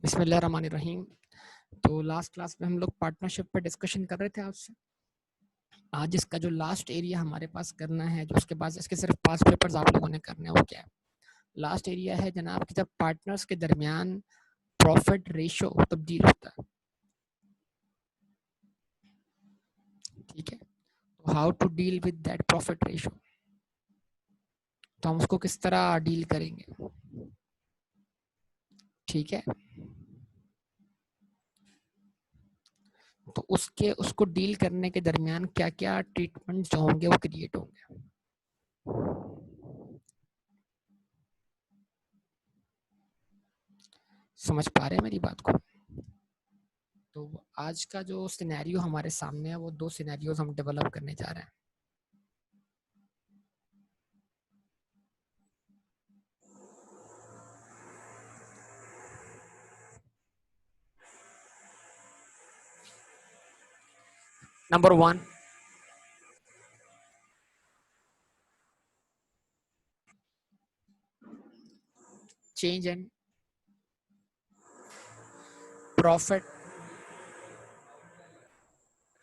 बिस्मिल्लाहिर्रहमानिर्रहीम। तो last class में हम लोग पार्टनरशिप पर डिस्कशन कर रहे थे आपसे। आज इसका जो लास्ट एरिया हमारे पास करना है, जो उसके बाद इसके सिर्फ 5 पेपर्स आप लोगों ने करने हैं, वो क्या है? लास्ट एरिया है जनाब कि जब पार्टनर्स के दरमियान प्रॉफिट रेशो तब्दील होता है। ठीक है, तो how to deal with that profit ratio, तो हम उसको किस तरह डील करेंगे। ठीक है, तो उसको डील करने के दरमियान क्या क्या ट्रीटमेंट जो होंगे वो क्रिएट होंगे। समझ पा रहे हैं मेरी बात को? तो आज का जो सिनेरियो हमारे सामने है वो 2 सिनेरियोज हम डेवलप करने जा रहे हैं। Number 1, change in profit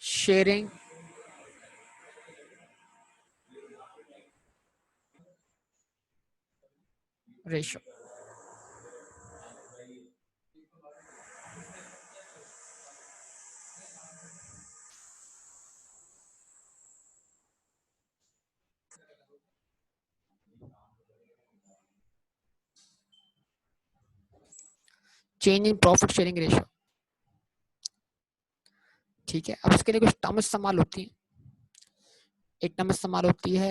sharing ratio. Change in profit sharing ratio. ठीक है, अब इसके लिए कुछ टर्म इस्तेमाल होती है। एक टर्म इस्तेमाल होती है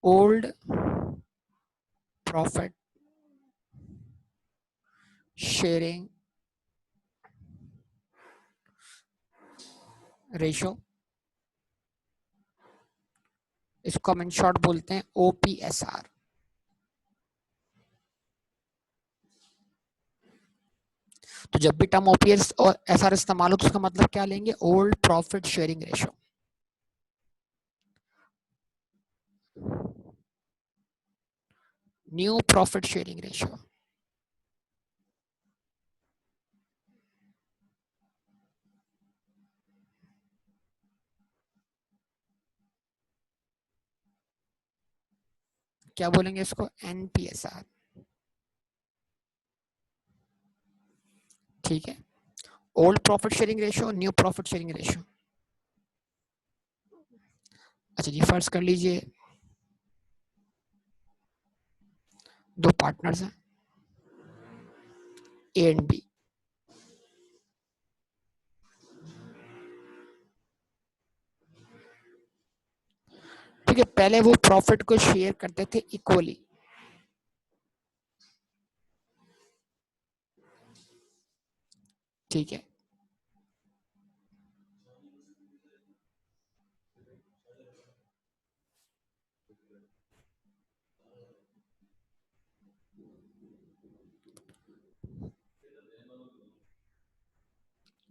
ओल्ड प्रॉफिट शेयरिंग रेशो, इसको हम इन शॉर्ट बोलते हैं ओपीएसआर। तो जब भी टर्म ओपीएस और एसआर इस्तेमाल हो तो उसका मतलब क्या लेंगे? Old profit sharing ratio. New profit sharing ratio. क्या बोलेंगे इसको? एनपीएसआर। ठीक है, old profit sharing ratio, new profit sharing ratio. अच्छा जी, फर्ज कर लीजिए 2 पार्टनर्स हैं, ए एंड बी। ठीक है, पहले वो प्रॉफिट को शेयर करते थे इक्वली। ठीक है,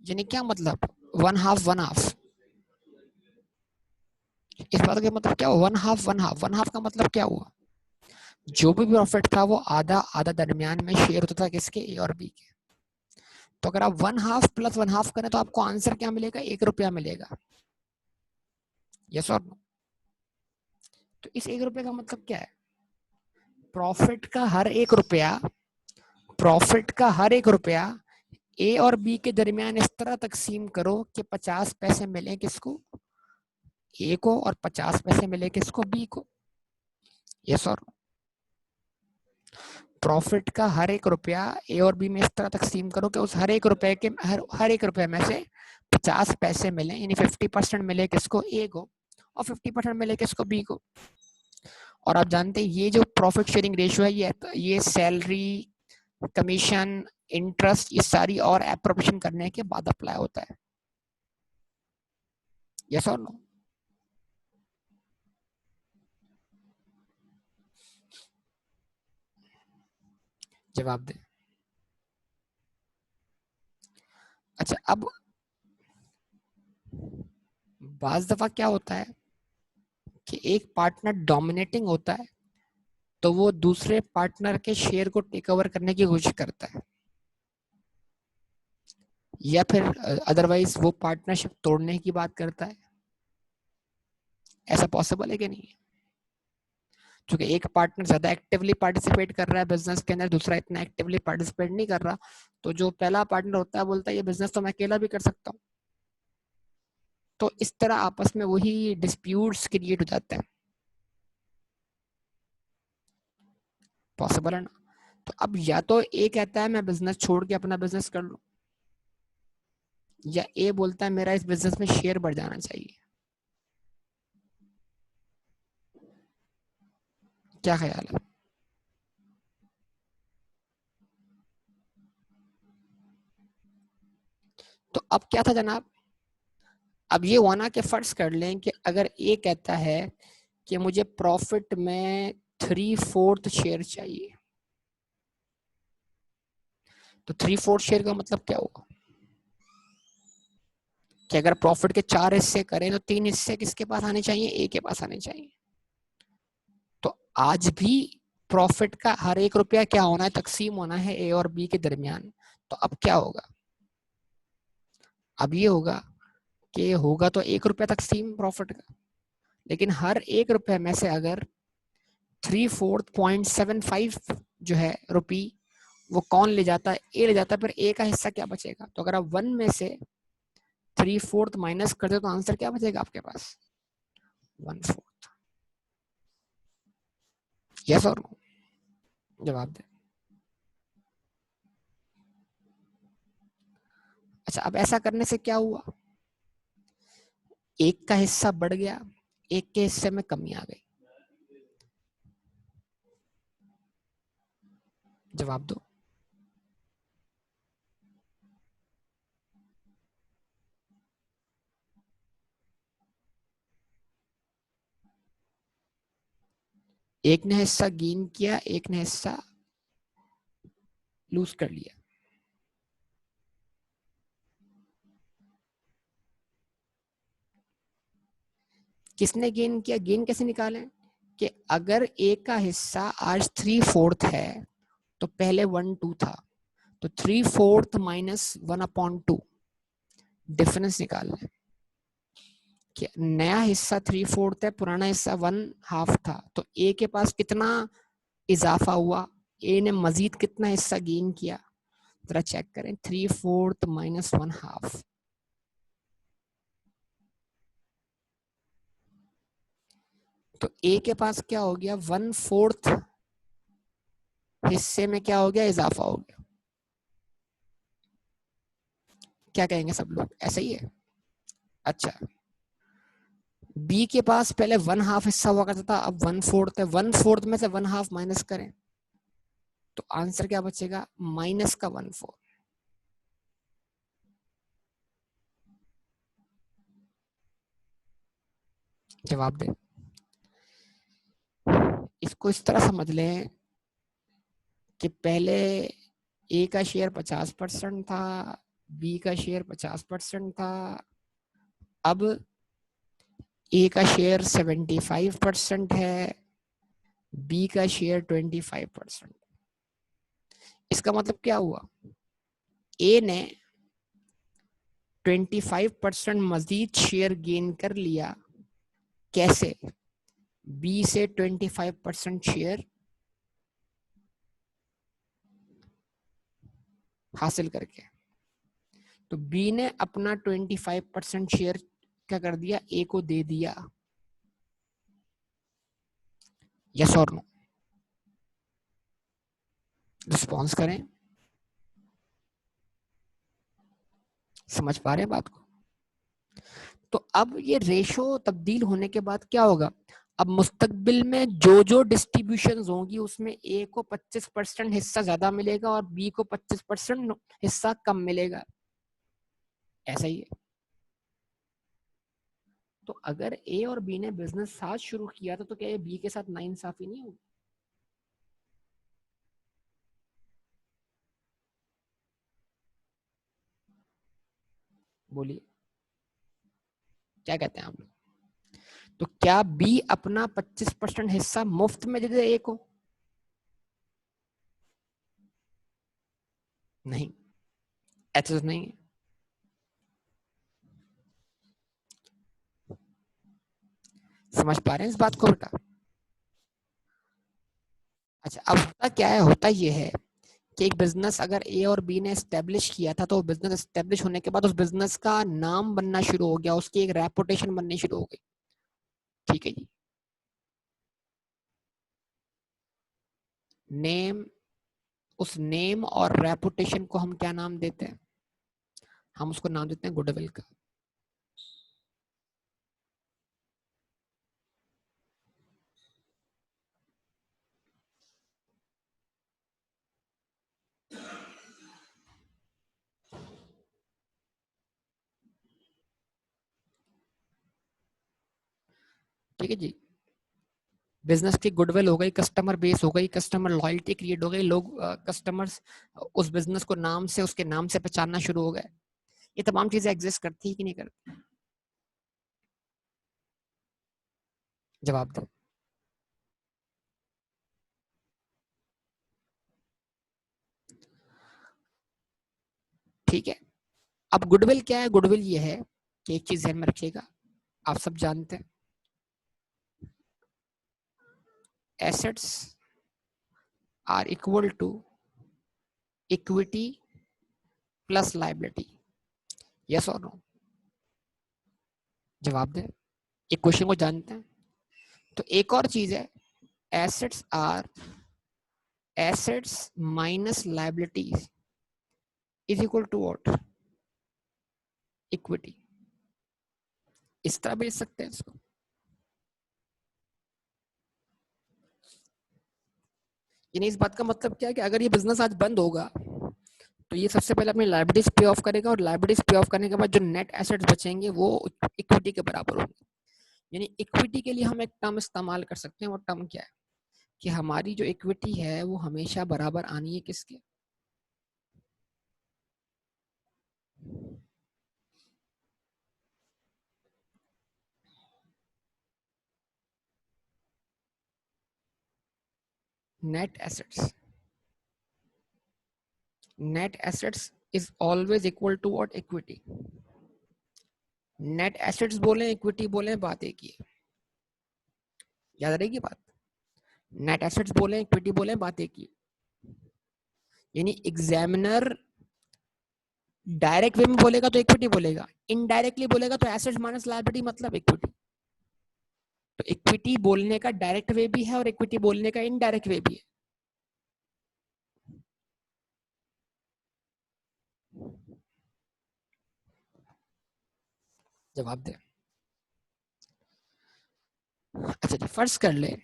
यानी क्या मतलब? One half one half. इस बात का मतलब क्या हुआ? One half one half. One half का मतलब क्या हुआ? जो भी प्रॉफिट था वो आधा आधा दरमियान में शेयर होता था, किसके? ए और बी के। तो अगर आप one half plus one half करें तो आपको आंसर क्या मिलेगा? 1 रुपया मिलेगा। यस और नो? तो इस 1 रुपये का मतलब क्या है? प्रॉफिट का हर 1 रुपया, प्रॉफिट का हर 1 रुपया ए और बी के दरमियान इस तरह तकसीम करो कि 50 पैसे मिले किसको? ए को, और 50 पैसे मिले किसको? बी को। यस और? प्रॉफिट का हर 1 रुपया ए और बी में इस तरह तकसीम करो कि उस हर 1 रुपए के हर 1 रुपए में से 50 पैसे मिले, यानी 50% मिले किसको? ए को, और 50% मिले किसको? बी को। और आप जानते हैं ये जो प्रॉफिट शेयरिंग रेशियो है, ये सैलरी, कमीशन, इंटरेस्ट, ये सारी और एप्रोप्रिएशन करने के बाद अप्लाई होता है। यस और नो? जवाब दें। अच्छा, अब बाज दफा क्या होता है कि एक पार्टनर डोमिनेटिंग होता है, तो वो दूसरे पार्टनर के शेयर को टेक ओवर करने की कोशिश करता है, या फिर अदरवाइज वो पार्टनरशिप तोड़ने की बात करता है। ऐसा पॉसिबल है कि नहीं है? क्योंकि एक पार्टनर ज्यादा एक्टिवली पार्टिसिपेट कर रहा है बिजनेस के अंदर, दूसरा इतना एक्टिवली पार्टिसिपेट नहीं कर रहा, तो जो पहला पार्टनर होता है बोलता है ये बिजनेस तो मैं अकेला भी कर सकता हूँ। तो इस तरह आपस में वही डिस्प्यूट्स क्रिएट हो जाते हैं। पॉसिबल है ना? तो अब या तो ए कहता है मैं बिजनेस छोड़ के अपना बिजनेस कर लूं, या ए बोलता है मेरा इस बिजनेस में शेयर बढ़ जाना चाहिए। क्या ख्याल है? तो अब क्या था जनाब, अब ये हुआ ना कि फर्ज कर लें कि अगर ए कहता है कि मुझे प्रॉफिट में 3/4 शेयर चाहिए, तो 3/4 शेयर का मतलब क्या होगा कि अगर प्रॉफिट के 4 हिस्से करें तो 3 हिस्से किसके पास आने चाहिए? ए के पास आने चाहिए। तो आज भी प्रॉफिट का हर एक रुपया क्या होना है? तकसीम होना है ए और बी के दरमियान। तो अब क्या होगा? अब ये होगा कि होगा तो 1 रुपया तकसीम प्रॉफिट का, लेकिन हर 1 रुपये में से अगर 3/4.75 जो है रुपी वो कौन ले जाता है? ए ले जाता है। फिर ए का हिस्सा क्या बचेगा? तो अगर आप 1 में से 3/4 माइनस कर दो तो आंसर क्या बचेगा आपके पास? 1/4। यस और नो? जवाब दे। अच्छा, अब ऐसा करने से क्या हुआ? एक का हिस्सा बढ़ गया, एक के हिस्से में कमी आ गई। जवाब दो। एक ने हिस्सा गेन किया, एक ने हिस्सा लूज कर लिया। किसने गेन किया? गेन कैसे निकालें? कि अगर एक का हिस्सा आज 3/4 है तो पहले 1/2 था, तो 3/4 माइनस 1/2 डिफरेंस निकालना है। कि नया हिस्सा 3/4 है, पुराना हिस्सा 1/2 था, तो ए के पास कितना इजाफा हुआ? ए ने मजीद कितना हिस्सा गेन किया? जरा चेक करें। 3/4 माइनस 1/2, तो ए के पास क्या हो गया? 1/4 हिस्से में क्या हो गया? इजाफा हो गया। क्या कहेंगे सब लोग? ऐसा ही है। अच्छा, बी के पास पहले 1/2 हिस्सा हुआ करता था, अब 1/4 है। 1/4 में से 1/2 माइनस करें तो आंसर क्या बचेगा? माइनस का 1/4। जवाब दे। इसको इस तरह समझ लें कि पहले ए का शेयर 50% था, बी का शेयर 50% था, अब ए का शेयर 75% है, बी का शेयर 25%। इसका मतलब क्या हुआ? ए ने 25% मजीद शेयर गेन कर लिया। कैसे? बी से 25% शेयर हासिल करके। तो बी ने अपना 25% शेयर क्या कर दिया? ए को दे दिया। यस और नो? रिस्पॉन्स करें। समझ पा रहे हैं बात को? तो अब ये रेशो तब्दील होने के बाद क्या होगा? अब मुस्तकबिल में जो जो डिस्ट्रीब्यूशन होंगी उसमें ए को 25% हिस्सा ज्यादा मिलेगा और बी को 25% हिस्सा कम मिलेगा। ऐसा ही है। तो अगर ए और बी ने बिजनेस साथ शुरू किया था तो क्या ये बी के साथ नाइंसाफी नहीं होगी? बोलिए, क्या कहते हैं आप लोग? तो क्या बी अपना 25% हिस्सा मुफ्त में दे दे ए को? नहीं, एसेट्स नहीं है। समझ पा रहे हैं इस बात को बेटा? अच्छा, अब होता क्या है, होता ये है कि एक बिजनेस अगर ए और बी ने एस्टेब्लिश किया था, तो बिजनेस एस्टेब्लिश होने के बाद उस बिजनेस का नाम बनना शुरू हो गया, उसकी एक रेपुटेशन बननी शुरू हो गई। ठीक है जी। नेम, उस नेम और रेपुटेशन को हम क्या नाम देते हैं? हम उसको नाम देते हैं गुडविल का। ठीक है जी। बिजनेस की गुडविल हो गई, कस्टमर बेस हो गई, कस्टमर लॉयल्टी क्रिएट हो गई, लोग कस्टमर्स उस बिजनेस को नाम से, उसके नाम से पहचानना शुरू हो गए। ये तमाम चीजें एग्जिस्ट करती है कि नहीं करती? जवाब दो। ठीक है। अब गुडविल क्या है? गुडविल ये है कि एक चीज ध्यान में रखिएगा, आप सब जानते हैं assets are equal to equity plus liability. Yes और नो? जवाब दें। एक क्वेश्चन को जानते हैं। तो एक और चीज है, assets are assets minus liabilities is equal to what? Equity. इस तरह भेज सकते हैं इसको। यानी इस बात का मतलब क्या है कि अगर ये बिजनेस आज बंद होगा, तो ये सबसे पहले अपनी लाइबिलिटीज पे ऑफ करेगा, और लाइबिलिटीज पे ऑफ करने के बाद जो नेट एसेट्स बचेंगे वो इक्विटी के बराबर होंगे। यानी इक्विटी के लिए हम एक टर्म इस्तेमाल कर सकते हैं। वो टर्म क्या है? कि हमारी जो इक्विटी है वो हमेशा बराबर आनी है किसके? Net assets. Net assets is always equal to what? Equity. Net assets बोले इक्विटी बोले, बात एक ही है। याद रहेगी बात? नेट एसेट्स बोले इक्विटी बोले, बात एक ही है। यानी एग्जामिनर डायरेक्ट वे में बोलेगा तो इक्विटी बोलेगा, इनडायरेक्टली बोलेगा तो एसेट्स माइनस लायबिलिटी मतलब इक्विटी। तो इक्विटी बोलने का डायरेक्ट वे भी है और इक्विटी बोलने का इनडायरेक्ट वे भी है। जवाब दे। अच्छा जी, फर्ज कर ले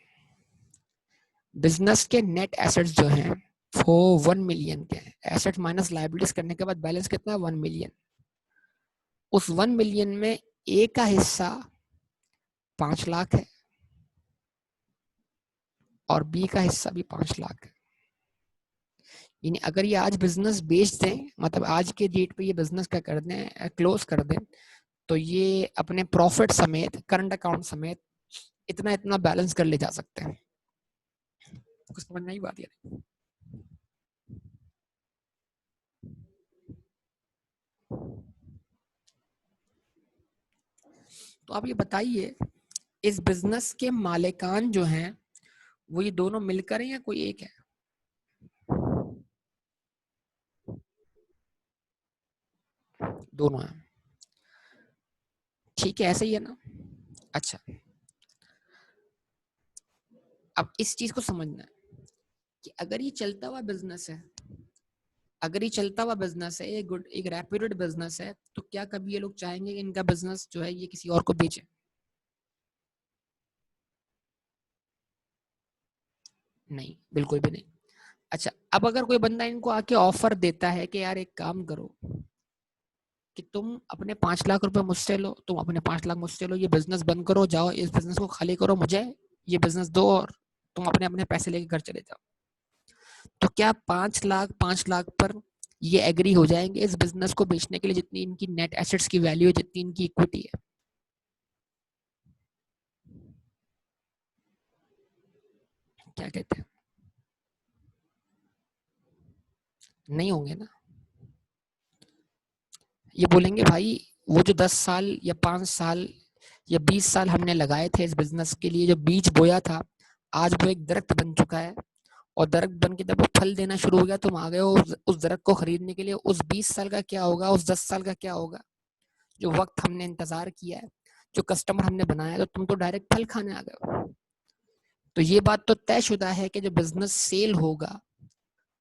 बिजनेस के नेट एसेट्स जो हैं वो 1 मिलियन के हैं। एसेट माइनस लाइबिलिटीज करने के बाद बैलेंस कितना है? 1 मिलियन। उस 1 मिलियन में ए का हिस्सा 5 लाख है और बी का हिस्सा भी 5 लाख है। यानी अगर ये आज बिजनेस बेच दें, मतलब आज के डेट पे ये बिजनेस क्या कर दें, क्लोज कर दें, तो ये अपने प्रॉफिट समेत, करंट अकाउंट समेत इतना इतना बैलेंस कर ले जा सकते हैं। कुछ समझ नहीं बात यार? तो आप ये बताइए, इस बिजनेस के मालिकान जो हैं वो ये दोनों मिलकर हैं या कोई एक है? दोनों हैं। ठीक है, ऐसे ही है ना? अच्छा, अब इस चीज को समझना है कि अगर ये चलता हुआ बिजनेस है, अगर ये चलता हुआ बिजनेस है, एक गुड, एक रेप्यूटेड बिजनेस है, तो क्या कभी ये लोग चाहेंगे कि इनका बिजनेस जो है ये किसी और को बेचे? नहीं, बिल्कुल भी नहीं। अच्छा, अब अगर कोई बंदा इनको आके ऑफर देता है कि यार एक काम करो कि तुम अपने 5 लाख रुपए मुझसे लो, तुम अपने 5 लाख मुझसे लो, ये बिजनेस बंद करो, जाओ इस बिजनेस को खाली करो, मुझे ये बिजनेस दो और तुम अपने अपने पैसे लेके घर चले जाओ, तो क्या 5 लाख 5 लाख पर ये एग्री हो जाएंगे इस बिजनेस को बेचने के लिए, जितनी इनकी नेट एसेट्स की वैल्यू है, जितनी इनकी इक्विटी है? क्या कहते हैं? नहीं होंगे ना? ये बोलेंगे भाई वो जो 10 साल या 5 साल या 20 साल हमने लगाए थे इस बिजनेस के लिए, जो बीज बोया था, आज वो एक दरख्त बन चुका है, और दरख्त बन के जब वो फल देना शुरू हो गया, तुम आ गए हो उस दरख्त को खरीदने के लिए। उस 20 साल का क्या होगा, उस 10 साल का क्या होगा, जो वक्त हमने इंतजार किया है, जो कस्टमर हमने बनाया, तो तुम तो डायरेक्ट फल खाने आ गए हो। तो ये बात तो तयशुदा है कि जो बिजनेस सेल होगा,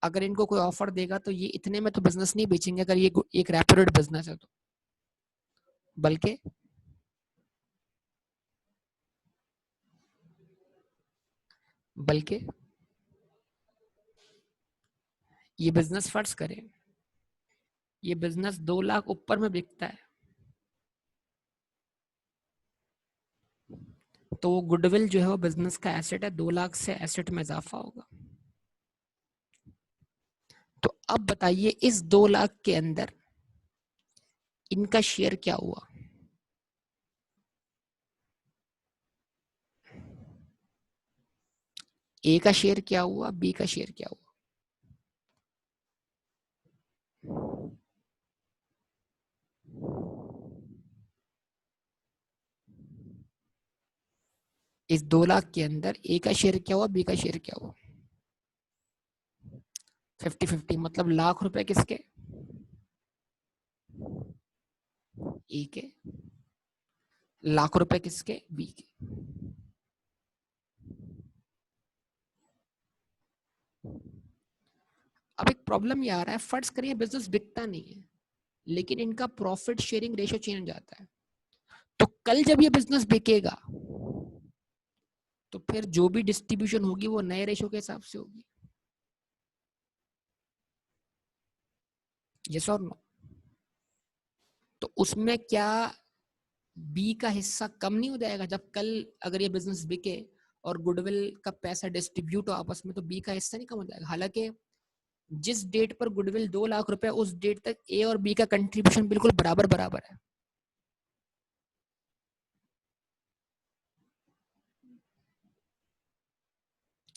अगर इनको कोई ऑफर देगा तो ये इतने में तो बिजनेस नहीं बेचेंगे, अगर ये एक रेपुटेड बिजनेस है तो। बल्कि बल्कि ये बिजनेस फर्ज करें, ये बिजनेस 2 लाख ऊपर में बिकता है, तो वो गुडविल जो है वो बिजनेस का एसेट है, 2 लाख से एसेट में इजाफा होगा। तो अब बताइए इस 2 लाख के अंदर इनका शेयर क्या हुआ? ए का शेयर क्या हुआ, बी का शेयर क्या हुआ? इस 2 लाख के अंदर ए का शेयर क्या हुआ, बी का शेयर क्या हुआ? 50-50, मतलब लाख रुपए किसके? ए के। लाख रुपए किसके? बी के। अब एक प्रॉब्लम ये आ रहा है, फर्ज करिए बिजनेस बिकता नहीं है, लेकिन इनका प्रॉफिट शेयरिंग रेशियो चेंज जाता है, तो कल जब ये बिजनेस बिकेगा तो फिर जो भी डिस्ट्रीब्यूशन होगी वो नए रेशियो के हिसाब से होगी। यस और नो? तो उसमें क्या बी का हिस्सा कम नहीं हो जाएगा जब कल अगर ये बिजनेस बिके और गुडविल का पैसा डिस्ट्रीब्यूट हो आपस में, तो बी का हिस्सा नहीं कम हो जाएगा? हालांकि जिस डेट पर गुडविल 2 लाख रुपए, उस डेट तक ए और बी का कंट्रीब्यूशन बिल्कुल बराबर बराबर है।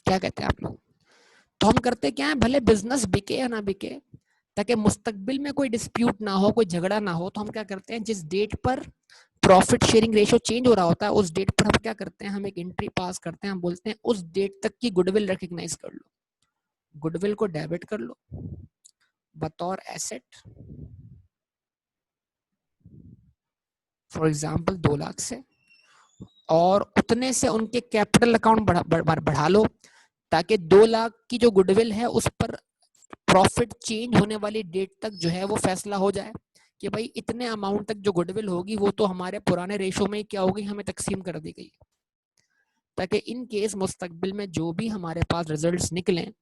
क्या कहते हैं आप लोग? तो हम करते क्या है, भले बिजनेस बिके या ना बिके, ताकि मुस्तकबिल में कोई डिस्प्यूट ना हो, कोई झगड़ा ना हो, तो हम क्या करते हैं, जिस डेट पर प्रॉफिट शेयरिंग रेशियो चेंज हो रहा होता है, उस डेट पर हम क्या करते हैं, हम एक एंट्री पास करते हैं, हम बोलते हैं उस डेट तक की गुडविल रिकग्नाइज कर लो, गुडविल को डेबिट कर लो बतौर एसेट, फॉर एग्जाम्पल 2 लाख से, और उतने से उनके कैपिटल अकाउंट बढ़ा लो, ताकि 2 लाख की जो गुडविल है उस पर प्रॉफिट चेंज होने वाली डेट तक जो है वो फैसला हो जाए कि भाई इतने अमाउंट तक जो गुडविल होगी वो तो हमारे पुराने रेशो में क्या होगी, हमें तकसीम कर दी गई, ताकि इन केस मुस्तकबिल में जो भी हमारे पास रिजल्ट्स निकलें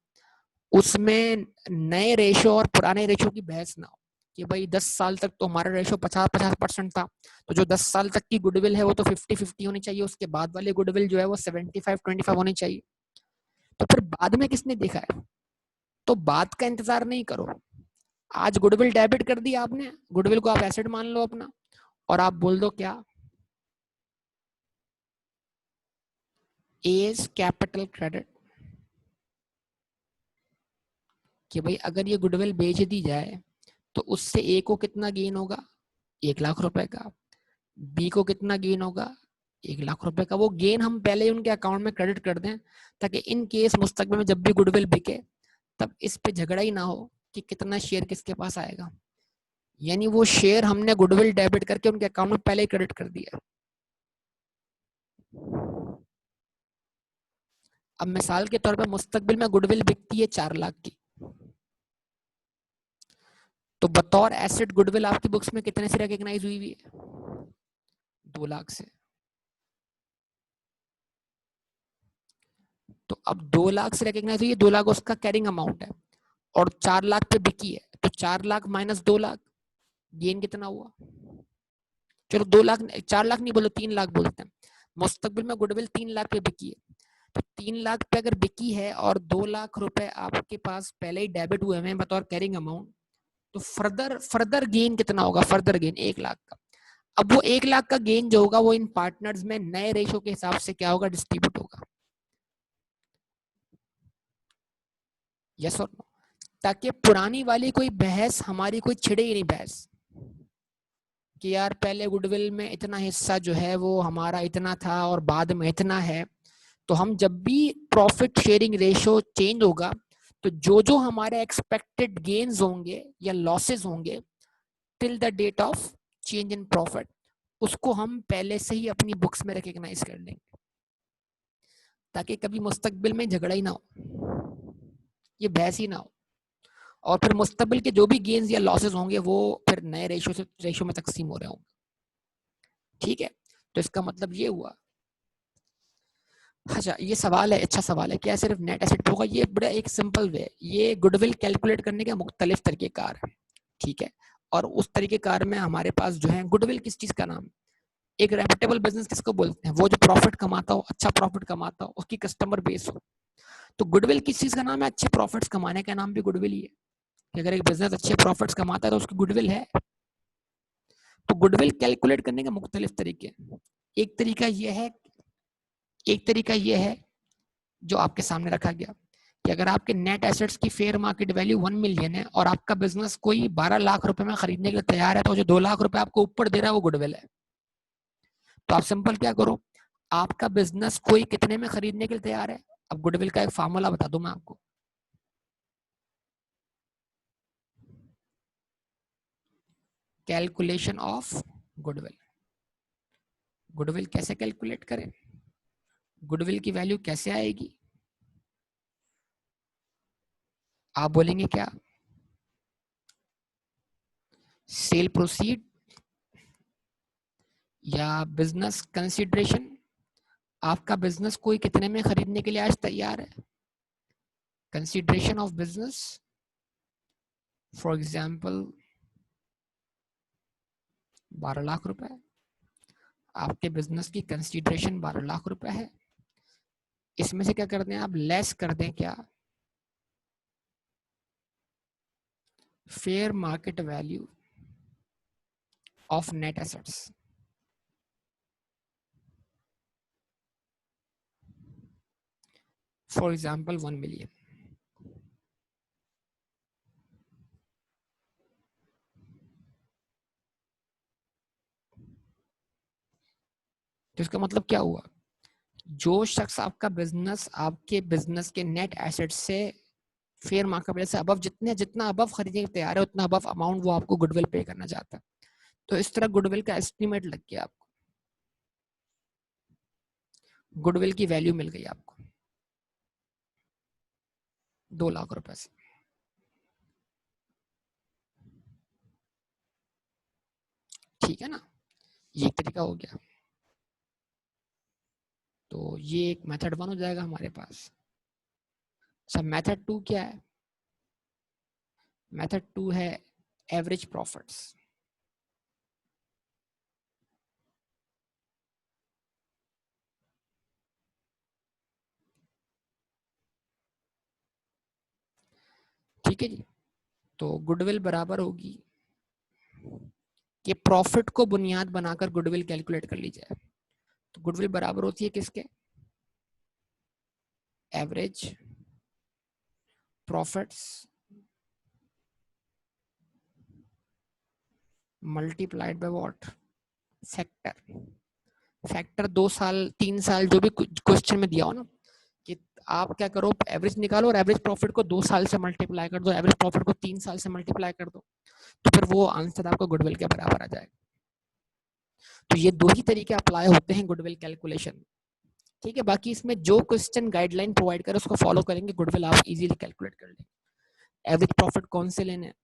उसमें नए रेशो और पुराने रेशो की बहस ना हो कि भाई 10 साल तक तो हमारा रेशो 50-50% था, तो जो 10 साल तक की गुडविल है वो तो 50-50 होनी चाहिए, उसके बाद वाली गुडविल जो है वो 75-25 होनी चाहिए। तो फिर बाद में किसने देखा है? तो बात का इंतजार नहीं करो, आज गुडविल डेबिट कर दी आपने, गुडविल को आप एसेट मान लो अपना, और आप बोल दो क्या, एज कैपिटल क्रेडिट, कि भाई अगर ये गुडविल बेच दी जाए तो उससे ए को कितना गेन होगा, 1 लाख रुपए का, बी को कितना गेन होगा, 1 लाख रुपए का। वो गेन हम पहले ही उनके अकाउंट में क्रेडिट कर दें, ताकि इन केस मुस्तकबिल में जब भी गुडविल बिके तब इस पे झगड़ा ही ना हो कि कितना शेयर किसके पास आएगा, यानी वो शेयर हमने गुडविल डेबिट करके उनके अकाउंट में पहले ही क्रेडिट कर दिया। अब मिसाल के तौर पर मुस्तकबिल में गुडविल बिकती है 4 लाख की, तो बतौर एसेट गुडविल आपकी बुक्स में कितने से रिकॉग्नाइज हुई हुई है, 2 लाख से। तो अब 2 लाख से रिकॉग्नाइज हुई है, 2 लाख उसका कैरिंग अमाउंट है, और 4 लाख पे बिकी है, तो 4 लाख माइनस 2 लाख, गेन कितना हुआ? चलो 2 लाख, 4 लाख नहीं बोलो, 3 लाख बोलते हैं। मुस्तकबिल में गुडविल 3 लाख पे बिकी है, तो 3 लाख पे अगर बिकी है और 2 लाख रुपए आपके पास पहले ही डेबिट हुए हैं बतौर कैरिंग अमाउंट, तो फर्दर गेन कितना होगा? फर्दर गेन 1 लाख का। अब वो 1 लाख का गेन जो होगा वो इन पार्टनर्स में नए रेशो के हिसाब से क्या होगा, डिस्ट्रीब्यूट होगा। यस और नो? ताकि पुरानी वाली कोई बहस हमारी कोई छिड़े ही नहीं बहस। कि यार पहले गुडविल में इतना हिस्सा जो है वो हमारा इतना था और बाद में इतना है, तो हम जब भी प्रॉफिट शेयरिंग रेशियो चेंज होगा तो जो जो हमारे एक्सपेक्टेड गेन्स होंगे या लॉसेस होंगे till the date of change in profit, उसको हम पहले से ही अपनी बुक्स में रिकॉग्नाइज कर लेंगे, ताकि कभी मुस्तकबिल में झगड़ा ही ना हो, ये बहस ही ना हो, और फिर मुस्तकबिल के जो भी गेन्स या लॉसेस होंगे वो फिर नए रेशियो में तकसीम हो रहे होंगे। ठीक है, तो इसका मतलब ये हुआ। अच्छा, ये सवाल है, अच्छा सवाल है, क्या सिर्फ नेट एसेट होगा? ये बड़ा एक सिंपल वे, ये गुडविल कैलकुलेट करने के मुख्तलिफ तरीकेकार है। ठीक है, और उस तरीकेकार में हमारे पास जो है गुडविल किस चीज का नाम, एक रेपुटेबल बिजनेस किसको बोलते हैं? वो जो प्रॉफिट कमाता हो, अच्छा प्रॉफिट कमाता हो, उसकी कस्टमर बेस हो। तो गुडविल किस चीज का नाम है? अच्छे प्रॉफिट्स कमाने का नाम भी गुडविल ही है, कि अगर एक बिजनेस अच्छे प्रॉफिट्स कमाता है तो उसकी गुडविल है। तो गुडविल कैलकुलेट करने के मुख्तलिफ तरीके हैं। एक तरीका ये है जो आपके सामने रखा गया, कि अगर आपके नेट एसेट्स की फेयर मार्केट वैल्यू 1 मिलियन है और आपका बिजनेस कोई 12 लाख रुपए में खरीदने के लिए तैयार है, तो जो 2 लाख रुपए आपको ऊपर दे रहा है वो गुडविल है। तो आप सिंपल क्या करो, आपका बिजनेस कोई कितने में खरीदने के लिए तैयार है, अब गुडविल का एक फार्मूला बता दूं मैं आपको। Calculation of goodwill. गुडविल कैसे कैलकुलेट करें, गुडविल की वैल्यू कैसे आएगी? आप बोलेंगे क्या, सेल प्रोसीड या बिजनेस कंसिडरेशन? आपका बिजनेस कोई कितने में खरीदने के लिए आज तैयार है? Consideration of business, for example 12 lakh रुपए, आपके बिजनेस की कंसिडरेशन 12 लाख रुपए है। इसमें से क्या कर दें आप, लेस कर दें क्या, fair market value of net assets. For example 1 million. तो इसका मतलब क्या हुआ, जो शख्स आपका बिजनेस आपके बिजनेस के नेट एसेट से फेयर मार्केट वैल्यू से अबव, जितना अबव खरीदने के तैयार है उतना अबव अमाउंट वो आपको गुडविल पे करना चाहता है। तो इस तरह गुडविल का एस्टिमेट लग गया, आपको गुडविल की वैल्यू मिल गई आपको 2 लाख रुपए से। ठीक है ना, ये एक तरीका हो गया। तो ये एक मेथड 1 हो जाएगा हमारे पास। अच्छा, मेथड 2 क्या है? मेथड 2 है एवरेज प्रॉफिट्स। ठीक है जी, तो गुडविल बराबर होगी कि प्रॉफिट को बुनियाद बनाकर गुडविल कैलकुलेट कर ली जाए। तो गुडविल बराबर होती है किसके, average profits multiplied by what, factor. Factor 2 साल 3 साल जो भी क्वेश्चन में दिया हो ना, कि आप क्या करो, एवरेज निकालो और एवरेज प्रॉफिट को 2 साल से मल्टीप्लाई कर दो, एवरेज प्रॉफिट को 3 साल से मल्टीप्लाई कर दो, तो फिर वो आंसर आपको गुडविल के बराबर आ जाएगा। तो ये दो ही तरीके अप्लाई होते हैं गुडविल कैलकुलेशन। ठीक है, बाकी इसमें जो क्वेश्चन गाइडलाइन प्रोवाइड करे उसको फॉलो करेंगे, गुडविल आप इजीली कैलकुलेट कर लेंगे। एवरेज प्रॉफिट कौन से लेने हैं,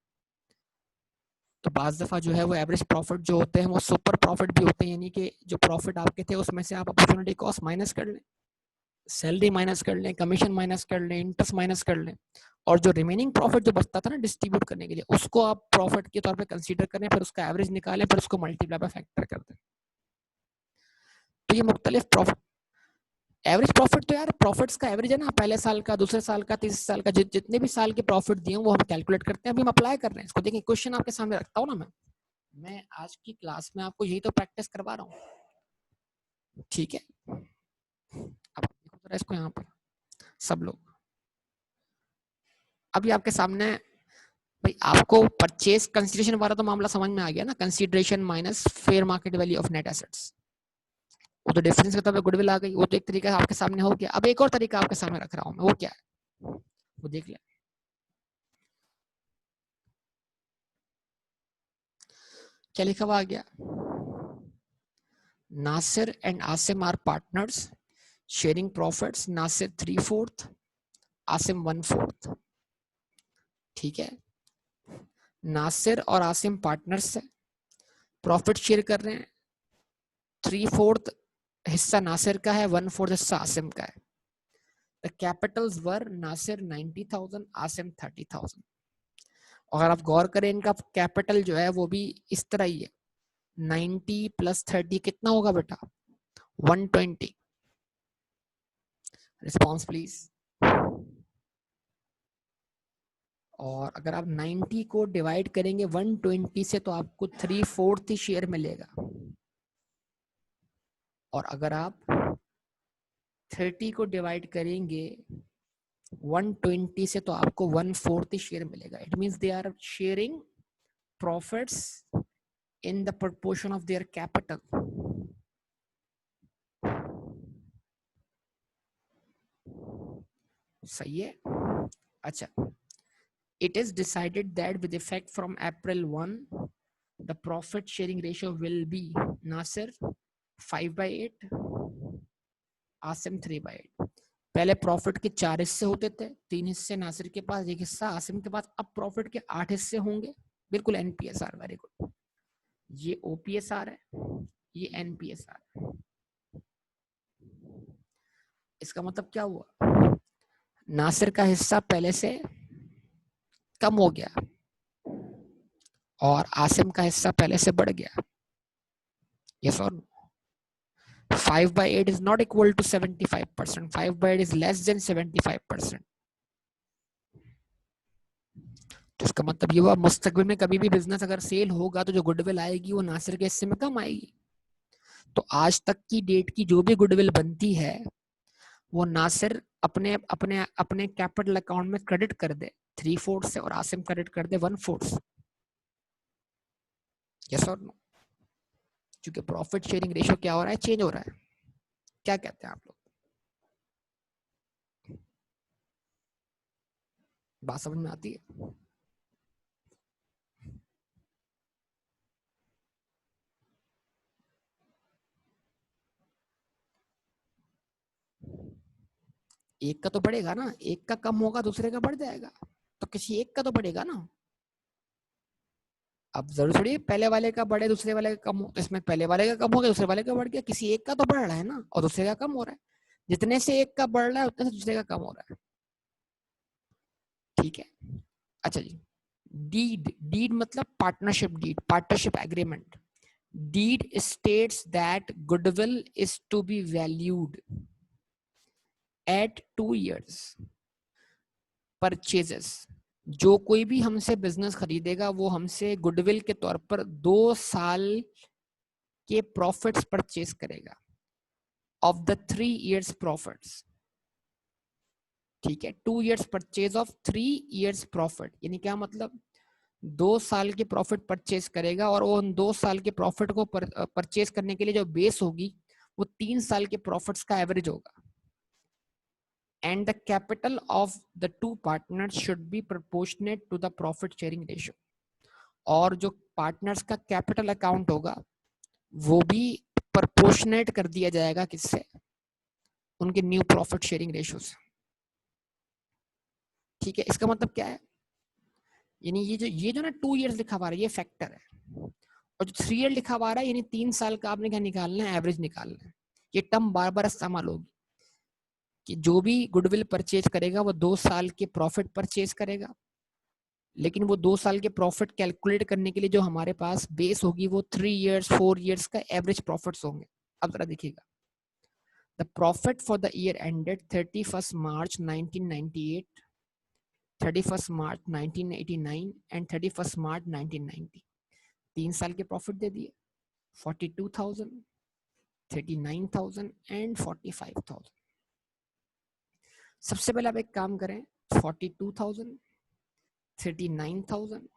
तो बाज दफा जो है वो एवरेज प्रॉफिट जो होते हैं वो सुपर प्रॉफिट भी होते हैं, यानी कि जो प्रॉफिट आपके थे उसमें से आप अपॉर्चुनिटी कॉस्ट माइनस कर लें, सैलरी माइनस कर लें, कमीशन माइनस कर लें, इंटरेस्ट माइनस कर लें, और जो रिमेनिंग प्रॉफिट जो बचता था ना डिस्ट्रीब्यूट करने के लिए, उसको आप प्रॉफिट के तौर पे कंसीडर करें, फिर उसका एवरेज निकालें, फिर उसको मल्टीप्लाई बाय फैक्टर कर दें। तो ये मुख्तलिफ प्रॉफिट, एवरेज प्रॉफिट तो यार प्रॉफिट्स का एवरेज है ना, पहले साल का, दूसरे साल का, तीसरे साल का, जितने भी साल के प्रॉफिट दिए वो हम कैलकुलेट करते हैं। अभी हम अप्लाई कर रहे हैं इसको, देखिए क्वेश्चन आपके सामने रखता हूँ ना मैं आज की क्लास में आपको यही तो प्रैक्टिस करवा रहा हूँ। ठीक है, अब देखो जरा इसको यहाँ पर सब लोग, अभी आपके सामने भाई आपको परचेज कंसीडरेशन वाला तो मामला समझ में आ गया ना, consideration minus fair market value of net assets, वो तो डिफरेंस का तो गुडविल आ गई, वो तो एक तरीका आपके सामने हो गया। अब एक और तरीका आपके सामने रख रहा हूं मैं, वो क्या है वो देख ले। क्या लिखा हुआ आ गया, Nasir and Asim are partners sharing profits, Nasir 3/4, Asim 1/4। ठीक है, नासिर और आसिम पार्टनर्स है, प्रॉफिट शेयर कर रहे हैं, 3/4 हिस्सा नासिर का है, 1/4 हिस्सा आसिम का है। द कैपिटल्स वर नासिर 90,000, आसिम 30,000। अगर आप गौर करें इनका कैपिटल जो है वो भी इस तरह ही है, 90 + 30 कितना होगा बेटा, 120। Response please. और अगर आप 90 को डिवाइड करेंगे 120 से तो आपको 3/4 ही शेयर मिलेगा, और अगर आप 30 को डिवाइड करेंगे 120 से तो आपको 1/4 ही शेयर मिलेगा। It means they are sharing profits in the proportion of their capital. सही है। अच्छा, it is decided that with effect from April 1 the profit sharing ratio will be Nasir 5/8, Asim 3/8। पहले प्रॉफिट के 4 हिस्से होते थे, 3 हिस्से नासिर के पास, 1 हिस्सा आसिम के पास। अब प्रॉफिट के 8 हिस्से होंगे। बिल्कुल एनपीएसआर, वेरी गुड। ये ओपीएसआर है, ये एनपीएसआर है। इसका मतलब क्या हुआ, नासिर का हिस्सा पहले से कम हो गया और आसिम का हिस्सा पहले से बढ़ गया। यस और no? 5/8 is not equal to 75%. 5/8 is less than 75%. तो इसका मतलब ये हुआ मुस्तकबिल में कभी भी बिजनेस अगर सेल होगा तो जो गुडविल आएगी वो नासिर के हिस्से में कम आएगी। तो आज तक की डेट की जो भी गुडविल बनती है वो नासिर अपने अपने अपने कैपिटल अकाउंट में क्रेडिट कर दे 3/4 से, और आसिम क्रेडिट कर दे 1/4 से। यस और नो? क्योंकि प्रॉफिट शेयरिंग रेशियो क्या हो रहा है, चेंज हो रहा है। क्या कहते हैं आप लोग, बात समझ में आती है? एक का तो बढ़ेगा ना, एक का कम होगा दूसरे का बढ़ जाएगा, तो किसी एक का तो बढ़ेगा ना। अब जरूर थोड़ी पहले वाले का बढ़े दूसरे वाले का कम हो, तो इसमें पहले वाले का कम हो गया दूसरे वाले का बढ़ गया, किसी एक का तो बढ़ रहा है ना और दूसरे का कम हो रहा है। जितने से एक का बढ़ रहा है उतने से दूसरे का कम हो रहा है। ठीक है। अच्छा जी, डीड, डीड मतलब partnership deed, partnership agreement. Deed states that goodwill is to be valued at 2 years purchases. जो कोई भी हमसे बिजनेस खरीदेगा वो हमसे गुडविल के तौर पर 2 साल के प्रॉफिट्स परचेज करेगा ऑफ द 3 years प्रॉफिट्स। ठीक है, 2 years purchase of 3 years profit, यानी क्या मतलब, 2 साल के प्रॉफिट परचेज करेगा और वो उन 2 साल के प्रॉफिट को परचेज करने के लिए जो बेस होगी वो 3 साल के प्रॉफिट्स का एवरेज होगा। And the capital of the 2 partners should be proportionate to the profit sharing ratio. और जो पार्टनर्स का कैपिटल अकाउंट होगा वो भी प्रोपोर्शनेट कर दिया जाएगा किससे, उनके न्यू प्रॉफिट शेयरिंग रेशियो से। ठीक है, इसका मतलब क्या है, यानी ये जो ना 2 years लिखा हुआ है ये फैक्टर है, और जो 3 year लिखा हुआ है यानी 3 साल का आपने क्या निकालना है, एवरेज निकालना है। ये टर्म बार बार इस्तेमाल होगी कि जो भी गुडविल परचेज करेगा वो 2 साल के प्रॉफिट परचेज करेगा, लेकिन वो 2 साल के प्रॉफिट कैलकुलेट करने के लिए जो हमारे पास बेस होगी वो 3 years 4 years का एवरेज प्रॉफिट्स होंगे। अब जरा देखिएगा, the profit for the year ended 31 March 1998, 31 March 1989 and 31 March 1990। 3 साल के प्रॉफिट दे दिए, 42,000, 39,000 एंड 45,000। सबसे पहले आप एक काम करें, 42,000 39,000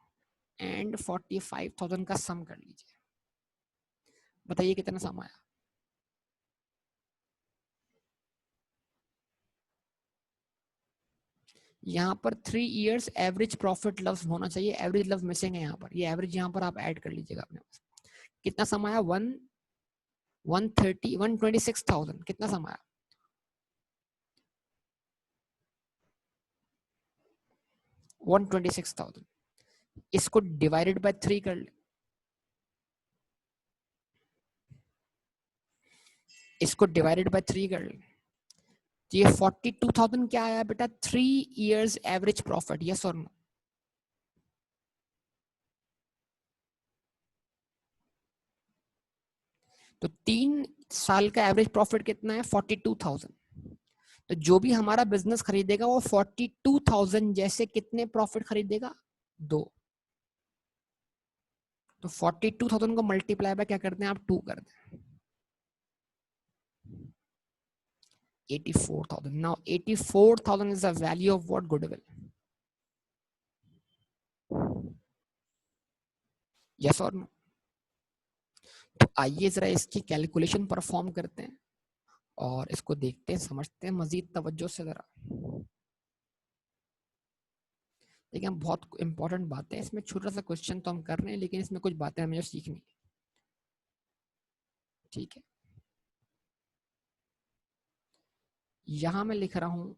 एंड 45,000 का सम कर लीजिए, बताइए कितना सम आया। यहाँ पर 3 इयर्स एवरेज प्रॉफिट लव्स होना चाहिए, एवरेज लव मिसिंग है यहाँ पर, ये एवरेज यहाँ पर आप ऐड कर लीजिएगा अपने पास। कितना सम आया? 126,000 कितना सम आया? 126,000। इसको डिवाइडेड बाय 3 कर ले, इसको डिवाइडेड बाय 3 कर ले, तो ये 42,000 क्या आया बेटा? 3 इयर्स एवरेज प्रॉफिट, यस और नो? तो 3 साल का एवरेज प्रॉफिट कितना है? 42,000। तो जो भी हमारा बिजनेस खरीदेगा वो 42,000 जैसे कितने प्रॉफिट खरीदेगा? 2। तो 42,000 को मल्टीप्लाई बाय क्या करते हैं आप? 2 कर दें, 84,000। Now 84,000 is the value of what? Goodwill, yes और नो? तो आइए जरा इसकी कैलकुलेशन परफॉर्म करते हैं और इसको देखते हैं, समझते हैं मजीद तवज्जो से जरा। देखिए हम बहुत इंपॉर्टेंट बातें, इसमें छोटा सा क्वेश्चन तो हम कर रहे हैं लेकिन इसमें कुछ बातें हमें सीखनी है, ठीक है। यहां मैं लिख रहा हूं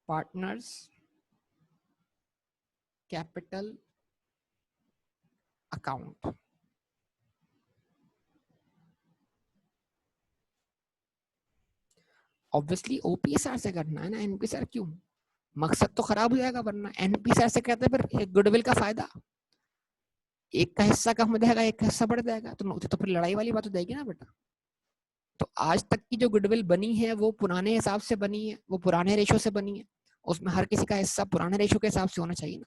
पार्टनर्स कैपिटल अकाउंट। ऑब्वियसली ओपीएसआर से करना है ना, एनपीएसआर क्यों? मकसद तो खराब हो जाएगा, वरना एनपीएसआर से कहते हैं फिर गुडविल का फायदा, एक का हिस्सा कम हो जाएगा एक का हिस्सा बढ़ जाएगा, तो फिर लड़ाई वाली बात हो जाएगी ना बेटा। तो आज तक की जो गुडविल बनी है वो पुराने हिसाब से बनी है, वो पुराने रेशो से बनी है, उसमें हर किसी का हिस्सा पुराने रेशो के हिसाब से होना चाहिए ना।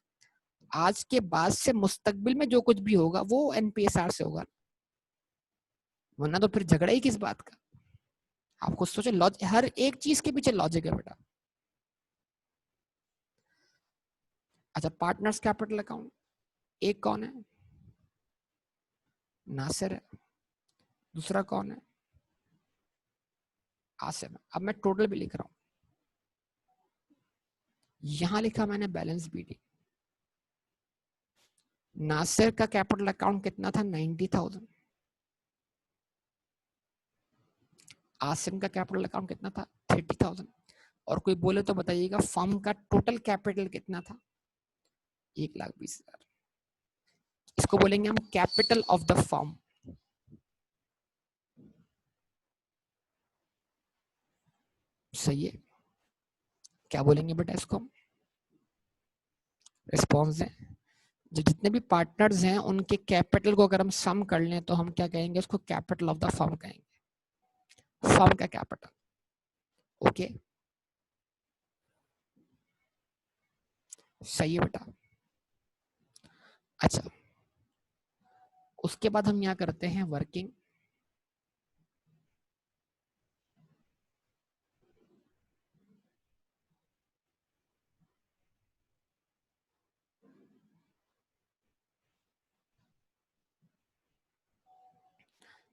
आज के बाद से मुस्तकबिल में जो कुछ भी होगा वो एनपीएसआर से होगा, वरना तो फिर झगड़ा ही किस बात का। आप खुद सोचे, हर एक चीज के पीछे लॉजिक है बेटा। अच्छा, पार्टनर्स कैपिटल अकाउंट, एक कौन है? नासिर है। दूसरा कौन है? आसिम है। अब मैं टोटल भी लिख रहा हूं, यहां लिखा मैंने बैलेंस बीटी। नासिर का कैपिटल अकाउंट कितना था? 90,000। आसिम का कैपिटल अकाउंट कितना था? 30,000। और कोई बोले तो बताइएगा फर्म का टोटल कैपिटल कितना था? 1,20,000। इसको बोलेंगे हम कैपिटल ऑफ द फर्म। सही है, क्या बोलेंगे बेटा इसको? रिस्पॉन्स दें। जो जितने भी पार्टनर्स हैं उनके कैपिटल को अगर हम सम कर लें तो हम क्या कहेंगे? उसको कैपिटल ऑफ द फर्म कहेंगे, फर्म का कैपिटल। ओके, सही है बेटा। अच्छा, उसके बाद हम यहाँ करते हैं वर्किंग।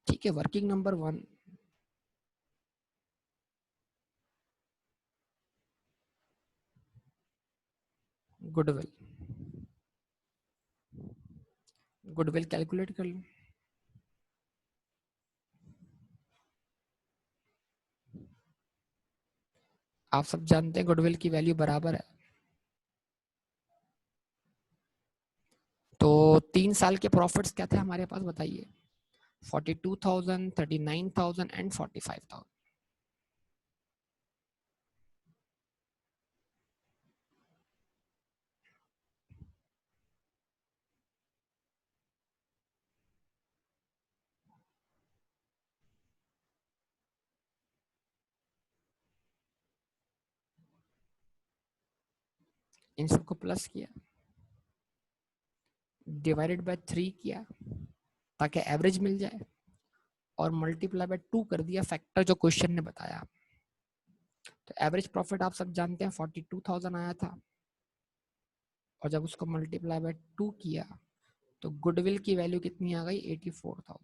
ठीक है, working number 1, goodwill. Goodwill calculate कर लो। आप सब जानते हैं गुडविल की वैल्यू बराबर है, तो 3 साल के प्रॉफिट्स क्या थे हमारे पास बताइए? 42,000, 39,000 एंड 45,000। इन सबको प्लस किया, डिवाइडेड बाय 3 किया ताकि एवरेज मिल जाए, और मल्टीप्लाई बाय 2 कर दिया फैक्टर जो क्वेश्चन ने बताया। तो एवरेज प्रॉफिट आप सब जानते हैं 42,000 आया था, और जब उसको मल्टीप्लाई बाय 2 किया तो गुडविल की वैल्यू कितनी आ गई, 84,000।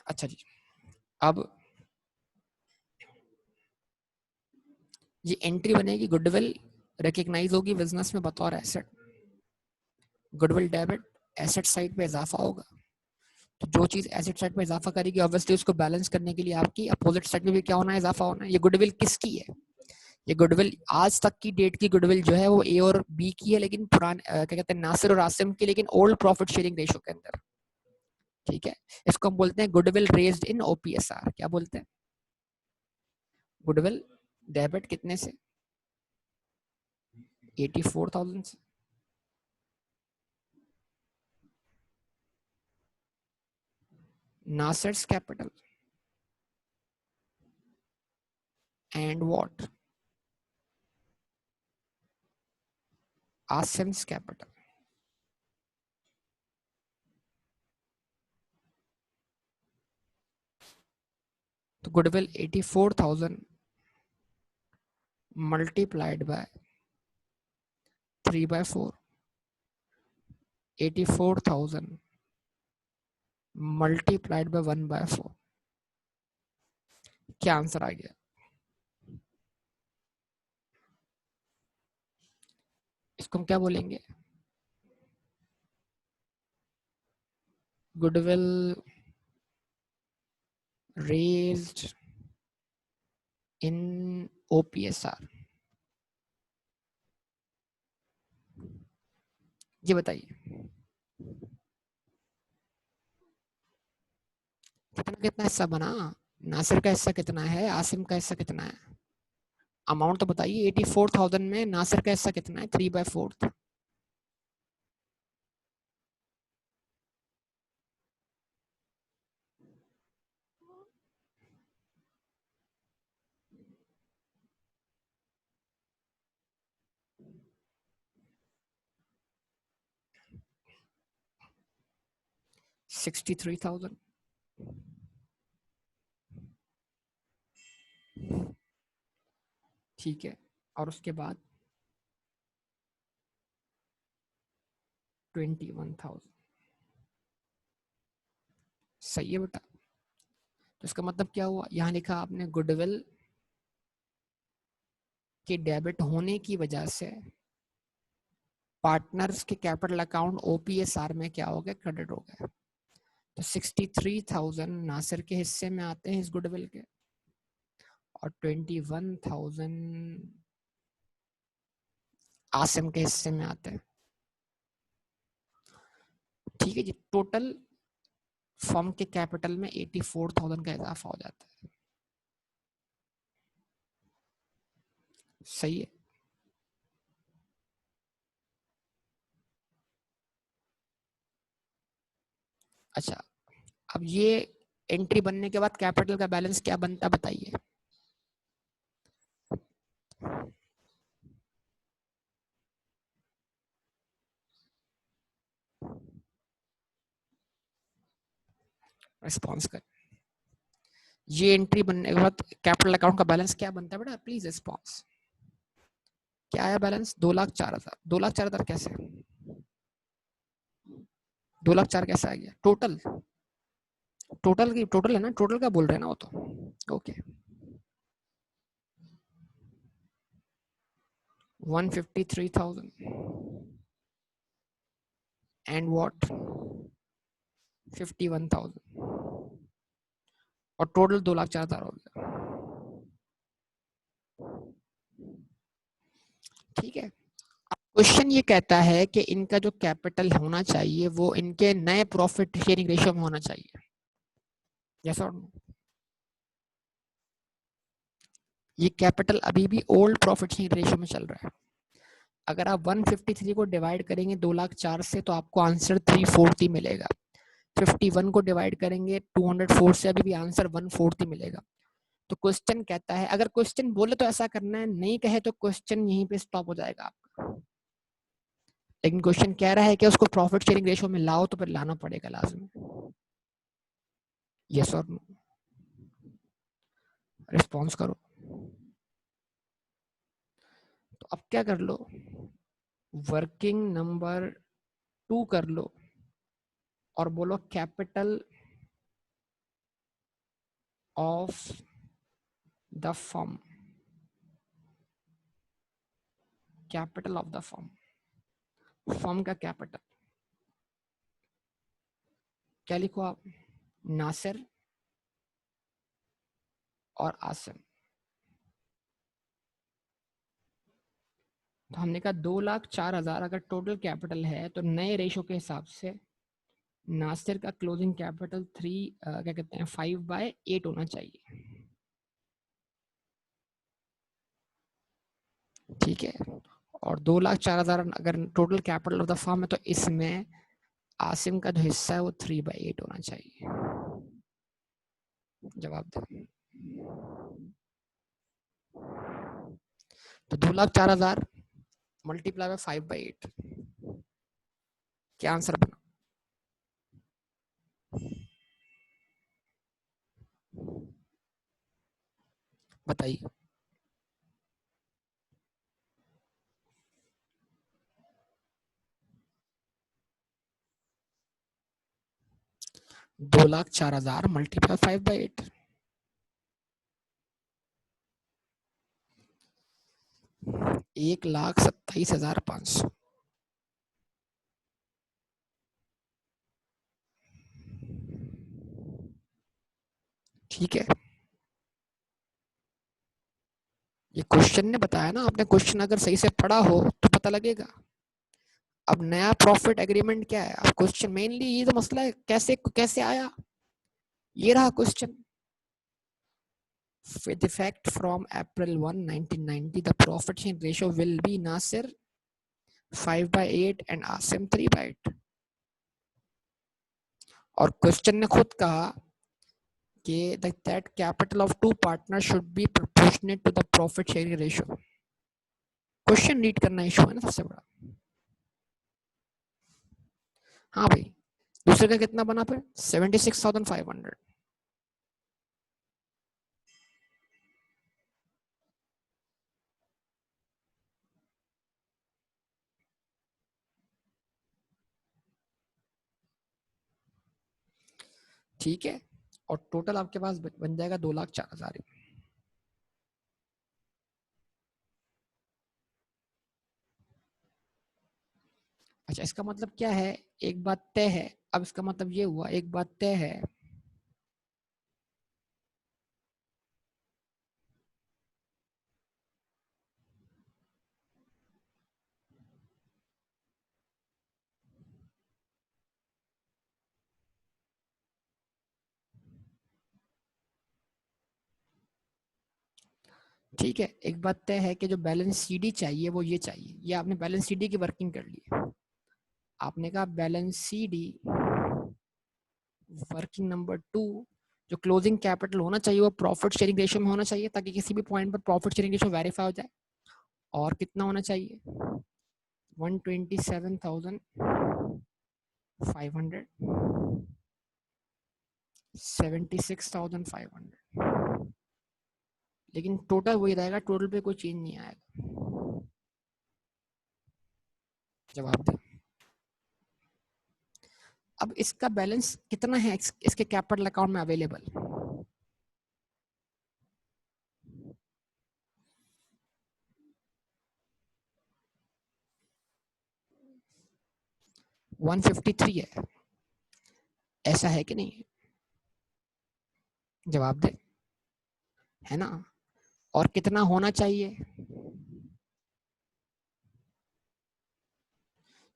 अच्छा जी, अब ये एंट्री बनेगी, गुडविल रिकग्नाइज होगी बिजनेस में बतौर asset, goodwill debit, asset side पे इजाफा होगा। तो जो चीज एसेट साइड पे इजाफा करेगी ऑब्वियसली उसको बैलेंस करने के लिए आपकी अपोजिट साइड में भी क्या होना है, इजाफा होना है। ये गुडविल किसकी है, ये गुडविल आज तक की डेट की गुडविल जो है वो ए और बी की है, लेकिन पुराने क्या कहते हैं, नासिर और आसिम की, लेकिन ओल्ड प्रॉफिट शेयरिंग रेशो के अंदर। ठीक है, इसको हम बोलते हैं गुडविल रेज्ड इन ओपीएसआर। क्या बोलते हैं, गुडविल डेबिट कितने से, 84,000 से, नासिर्स कैपिटल एंड व्हाट, आसिम्स कैपिटल। तो goodwill 84,000 multiplied by 3/4, 84,000 multiplied by 1/4। क्या आंसर आ गया, इसको हम क्या बोलेंगे, गुडविल रेज्ड इन ओपीएसआर। ये बताइए कितना कितना हिस्सा बना, नासिर का हिस्सा कितना है, आसिम का हिस्सा कितना है, अमाउंट तो बताइए। 84,000 में नासिर का हिस्सा कितना है, 3/4। $63,000। ठीक है, और उसके बाद 21,000। सही है बेटा। तो इसका मतलब क्या हुआ, यहाँ लिखा आपने गुडविल के डेबिट होने की वजह से पार्टनर्स के कैपिटल अकाउंट ओपीएसआर में क्या हो गया, क्रेडिट हो गया। तो 63,000 नासिर के हिस्से में आते हैं इस गुडविल के, और 21,000 आसिम के हिस्से में आते हैं। ठीक है जी, टोटल फर्म के कैपिटल में 84,000 का इजाफा हो जाता है। सही है। अच्छा, अब ये एंट्री बनने के बाद कैपिटल का बैलेंस क्या बनता बताइए। रिस्पॉन्स कर, ये एंट्री बनने के बाद कैपिटल अकाउंट का बैलेंस क्या बनता है बेटा, प्लीज रिस्पॉन्स। क्या आया बैलेंस, 2,04,000। 2,04,000 कैसे, 2,04,000 कैसे आ गया, टोटल, टोटल की टोटल है ना, टोटल का बोल रहे हैं ना वो तो। ओके, 153,000 एंड व्हाट, 51,000, और टोटल 2,04,000 हो गया। ठीक है, क्वेश्चन ये कहता है कि इनका जो कैपिटल होना चाहिए वो इनके नए प्रॉफिट शेयरिंग रेशियो में होना चाहिए। यस और नो, ये कैपिटल अभी भी ओल्ड प्रॉफिट शेयरिंग रेशियो में चल रहा है। अगर आप 153 को डिवाइड करेंगे 2,04,000 से तो आपको आंसर 340 मिलेगा। 51 को डिवाइड करेंगे 204 से, अभी भी आंसर 1/4 ही मिलेगा। तो क्वेश्चन कहता है, अगर क्वेश्चन बोले तो ऐसा करना है, नहीं कहे तो क्वेश्चन यहीं पे स्टॉप हो जाएगा आपका। लेकिन क्वेश्चन कह रहा है कि उसको प्रॉफिट शेयरिंग रेशियो में लाओ, तो फिर लाना पड़ेगा लाजमी। यस और नो, रिस्पॉन्स करो। तो अब क्या कर लो, वर्किंग नंबर 2 कर लो और बोलो capital of the firm, capital of the firm, firm का कैपिटल क्या लिखो आप, नासिर और आसिम। तो हमने कहा 2,04,000 अगर टोटल कैपिटल है तो नए रेशो के हिसाब से नासिर का क्लोजिंग कैपिटल 5/8 होना चाहिए। ठीक है, और 2,04,000 अगर total capital of the firm है तो इसमें आसिम का जो हिस्सा है वो 3/8 होना चाहिए। जवाब दे। तो 2,04,000 मल्टीप्लाई बाय 5/8, क्या आंसर बना? बताइए। 2,04,000 मल्टीप्लाई 5/8, 1,27,500। ठीक है, ये क्वेश्चन ने बताया ना, आपने क्वेश्चन अगर सही से पढ़ा हो तो पता लगेगा। अब नया प्रॉफिट एग्रीमेंट क्या है, अब क्वेश्चन मेनली ये तो मसला है, कैसे कैसे आया, ये रहा question. With effect from April 1, 1990, the profit sharing ratio will be Nasir 5/8 and Asim 3/8. और क्वेश्चन ने खुद कहा कि that capital of two partners should be proportionate to the profit sharing ratio. Question read करना इशू है ना सबसे बड़ा। हाँ भाई, दूसरे का कितना बना फिर 76,500। ठीक है, और टोटल आपके पास बन जाएगा 2,04,000। अच्छा, इसका मतलब क्या है, एक बात तय है। अब इसका मतलब ये हुआ, एक बात तय है, ठीक है, एक बात तय है कि जो बैलेंस सीडी चाहिए वो ये चाहिए। ये आपने बैलेंस सीडी की वर्किंग कर ली, आपने कहा बैलेंस सीडी वर्किंग नंबर 2, जो क्लोजिंग कैपिटल होना चाहिए वो प्रॉफिट शेयरिंग रेशियो में होना चाहिए, ताकि किसी भी पॉइंट पर प्रॉफिट शेयरिंग रेशियो वेरीफाई हो जाए। और कितना होना चाहिए, 127,500, 76,500, लेकिन टोटल वही रहेगा, टोटल पे कोई चेंज नहीं आएगा। जवाब दे। अब इसका बैलेंस कितना है इसके कैपिटल अकाउंट में अवेलेबल, 153 है, ऐसा है कि नहीं? जवाब दे, है ना? और कितना होना चाहिए,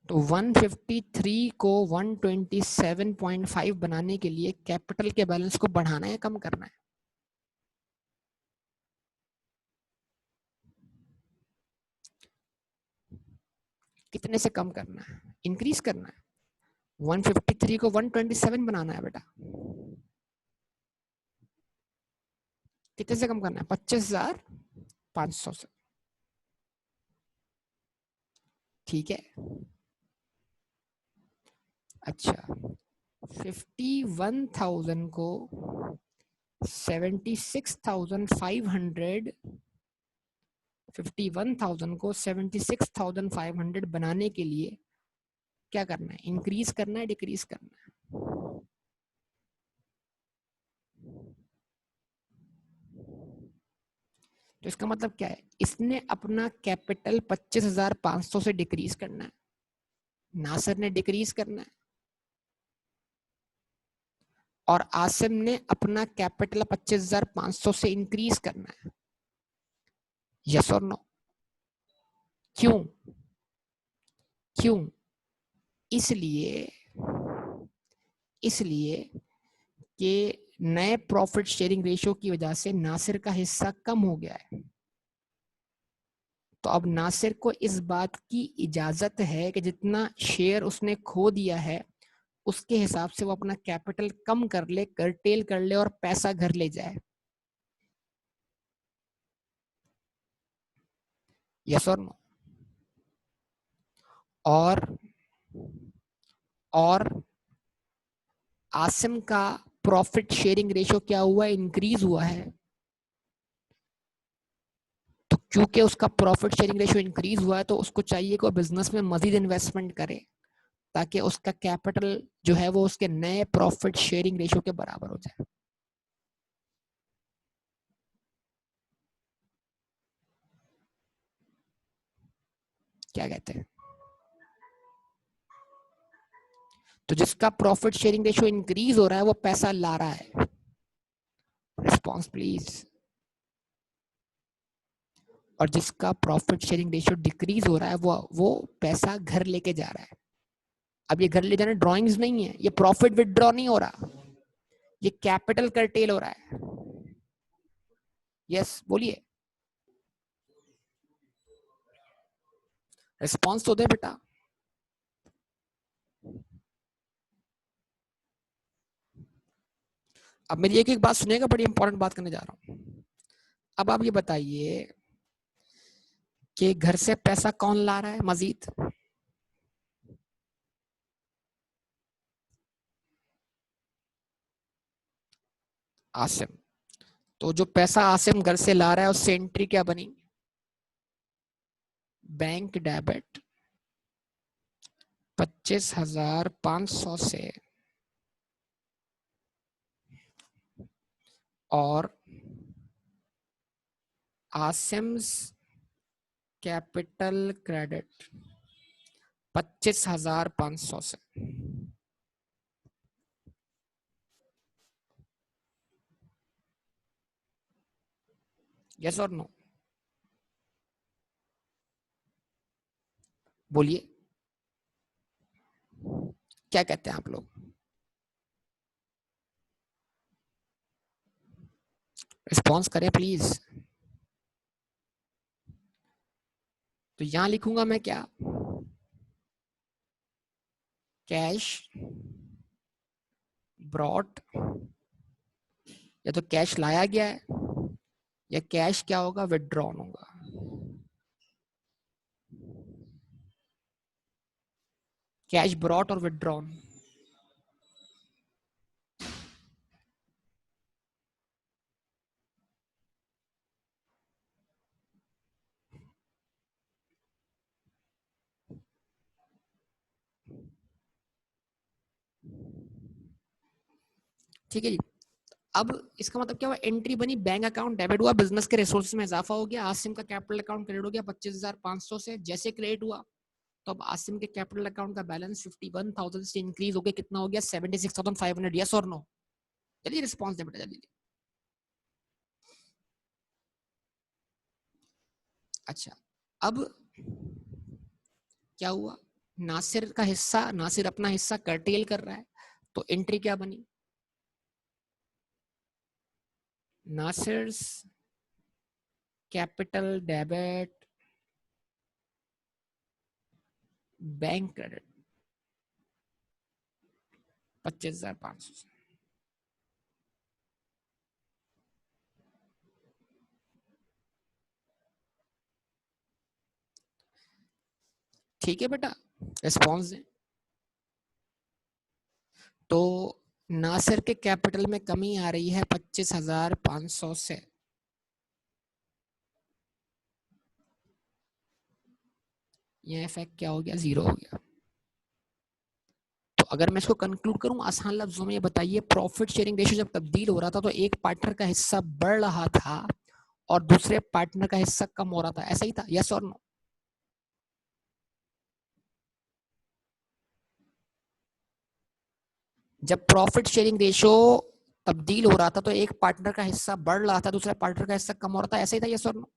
तो 153 को 127.5 बनाने के लिए कैपिटल के बैलेंस को बढ़ाना है, कम करना है? कितने से कम करना है, इंक्रीज करना है? 153 को 127 बनाना है बेटा। कितने से कम करना है? 25,500 से। ठीक है। अच्छा, 51,000 को 76,500, 51,000 को 76,500 बनाने के लिए क्या करना है? इंक्रीज करना है, डिक्रीज करना है? तो इसका मतलब क्या है? इसने अपना कैपिटल 25,500 से डिक्रीज करना है, नासिर ने डिक्रीज करना है, और आसिम ने अपना कैपिटल 25,500 से इंक्रीज करना है। यस और नो? क्यों? क्यों? इसलिए कि नए प्रॉफिट शेयरिंग रेशियो की वजह से नासिर का हिस्सा कम हो गया है। तो अब नासिर को इस बात की इजाजत है कि जितना शेयर उसने खो दिया है उसके हिसाब से वो अपना कैपिटल कम कर ले, कर्टेल कर ले और पैसा घर ले जाए। यस और नो? और आसिम का प्रॉफिट शेयरिंग रेशियो क्या हुआ है? इंक्रीज हुआ है। तो क्योंकि उसका प्रॉफिट शेयरिंग रेशियो इंक्रीज हुआ है तो उसको चाहिए कि वो बिजनेस में मजीद इन्वेस्टमेंट करे ताकि उसका कैपिटल जो है वो उसके नए प्रॉफिट शेयरिंग रेशियो के बराबर हो जाए। क्या कहते हैं? तो जिसका प्रॉफिट शेयरिंग रेशियो इंक्रीज हो रहा है वो पैसा ला रहा है। Response please. और जिसका प्रॉफिट शेयरिंग रेशियो डिक्रीज हो रहा है वो पैसा घर लेके जा रहा है। अब ये घर ले जाना ड्रॉइंग्स नहीं है, ये प्रॉफिट विदड्रॉ नहीं हो रहा, ये कैपिटल कर्टेल हो रहा है। यस बोलिए, रिस्पॉन्स तो दे बेटा। अब मेरी एक एक बात सुनिएगा, बड़ी इंपॉर्टेंट बात करने जा रहा हूं। अब आप ये बताइए कि घर से पैसा कौन ला रहा है मजीद? आसिम। तो जो पैसा आसिम घर से ला रहा है उससे एंट्री क्या बनी? बैंक डेबिट 25,500 से और आसिम्स कैपिटल क्रेडिट 25,500 से। यस और नो? बोलिए, क्या कहते हैं आप लोग? रिस्पॉन्स करें प्लीज। तो यहां लिखूंगा मैं क्या? कैश ब्रॉट, या तो कैश लाया गया है या कैश क्या होगा? विदड्रॉन होगा। कैश ब्रॉट और विदड्रॉन। ठीक है जी। अब इसका मतलब क्या हुआ? एंट्री बनी, बैंक अकाउंट डेबिट हुआ, बिजनेस के रिसोर्सेज में इजाफा हो गया, आसिम का कैपिटल अकाउंट क्रेडिट हो गया 25,500 से। जैसे क्रेडिट हुआ तो अब आसिम के कैपिटल अकाउंट का बैलेंस 51,000 से इंक्रीज हो गया, कितना हो गया? 76,500। यस और नो? चलिए रिस्पॉन्स दे बेटा जल्दी। अच्छा, अब क्या हुआ? नासिर का हिस्सा, नासिर अपना हिस्सा कर्टेल कर रहा है, तो एंट्री क्या बनी? नासिर्स कैपिटल डेबिट बैंक क्रेडिट 25,500 से। ठीक है बेटा, रिस्पॉन्स दें। तो नासिर के कैपिटल में कमी आ रही है 25,500 से। ये इफेक्ट क्या हो गया, 0 हो गया। तो अगर मैं इसको कंक्लूड करूं आसान लफ्जों में, ये बताइए प्रॉफिट शेयरिंग रेशियो जब तब्दील हो रहा था तो एक पार्टनर का हिस्सा बढ़ रहा था और दूसरे पार्टनर का हिस्सा कम हो रहा था, ऐसा ही था, यस और नो? जब प्रॉफिट शेयरिंग रेशियो तब्दील हो रहा था तो एक पार्टनर का हिस्सा बढ़ रहा था, दूसरे पार्टनर का हिस्सा कम हो रहा था, ऐसा ही था, यस और नो?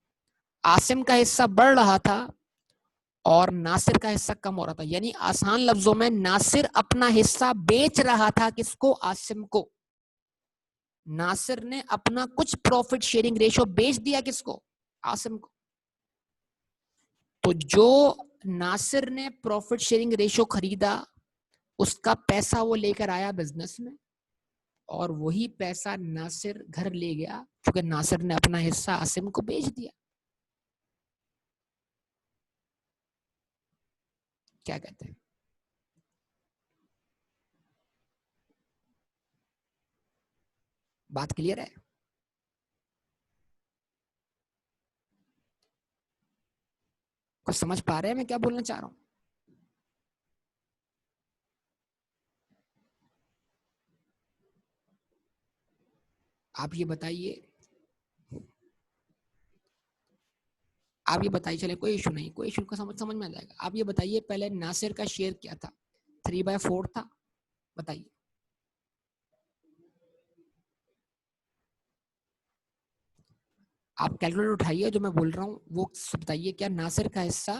आसिम का हिस्सा बढ़ रहा था और नासिर का हिस्सा कम हो रहा था, यानी आसान लफ्जों में नासिर अपना हिस्सा बेच रहा था, किसको? आसिम को। नासिर ने अपना कुछ प्रॉफिट शेयरिंग रेशियो बेच दिया, किसको? आसिम को। तो जो नासिर ने प्रॉफिट शेयरिंग रेशियो खरीदा उसका पैसा वो लेकर आया बिजनेस में, और वही पैसा नासिर घर ले गया क्योंकि नासिर ने अपना हिस्सा आसिम को बेच दिया। क्या कहते हैं? बात क्लियर है? कुछ समझ पा रहे हैं मैं क्या बोलना चाह रहा हूं? आप ये बताइए, आप ये बताइए, चले कोई इशू नहीं, कोई इशू का समझ में आ जाएगा। आप ये बताइए पहले नासिर का शेयर क्या था? 3/4 था, बताइए। आप कैलकुलेटर उठाइए, जो मैं बोल रहा हूँ वो बताइए, क्या नासिर का हिस्सा